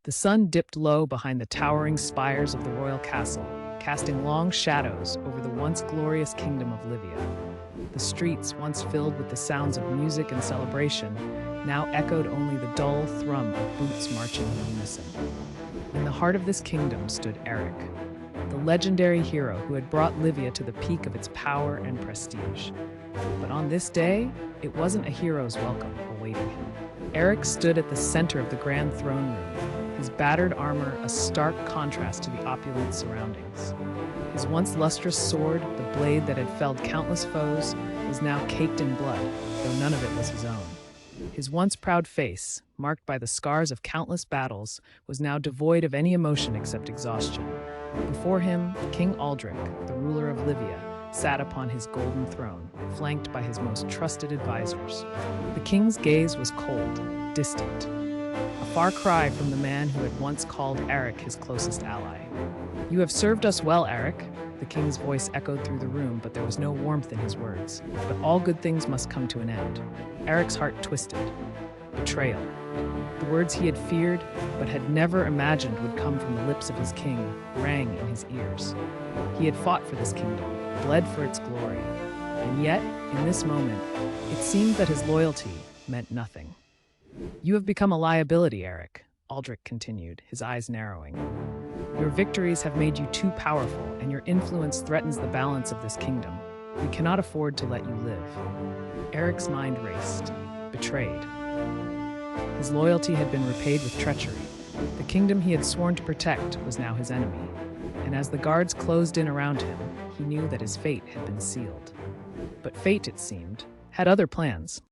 The sun dipped low behind the towering spires of the royal castle, casting long shadows over the once glorious kingdom of Lyvia. The streets, once filled with the sounds of music and celebration, now echoed only the dull thrum of boots marching in unison. In the heart of this kingdom stood Aric, the legendary hero who had brought Lyvia to the peak of its power and prestige. But on this day, it wasn't a hero's welcome awaiting him. Aric stood at the center of the grand throne room, his battered armor a stark contrast to the opulent surroundings. His once lustrous sword, the blade that had felled countless foes, was now caked in blood, though none of it was his own. His once proud face, marked by the scars of countless battles, was now devoid of any emotion except exhaustion. Before him, King Aldric, the ruler of Lyvia, sat upon his golden throne, flanked by his most trusted advisors. The king's gaze was cold, distant, a far cry from the man who had once called Aric his closest ally. "You have served us well, Aric," the king's voice echoed through the room, but there was no warmth in his words. But all good things must come to an end. Aric's heart twisted. Betrayal. The words he had feared, but had never imagined would come from the lips of his king, rang in his ears. He had fought for this kingdom, bled for its glory, and yet, in this moment, it seemed that his loyalty meant nothing. "You have become a liability, Aric," Aldrich continued, his eyes narrowing. "Your victories have made you too powerful, and your influence threatens the balance of this kingdom. We cannot afford to let you live." Aric's mind raced. Betrayed. His loyalty had been repaid with treachery. The kingdom he had sworn to protect was now his enemy, and as the guards closed in around him, he knew that his fate had been sealed. But fate, it seemed, had other plans.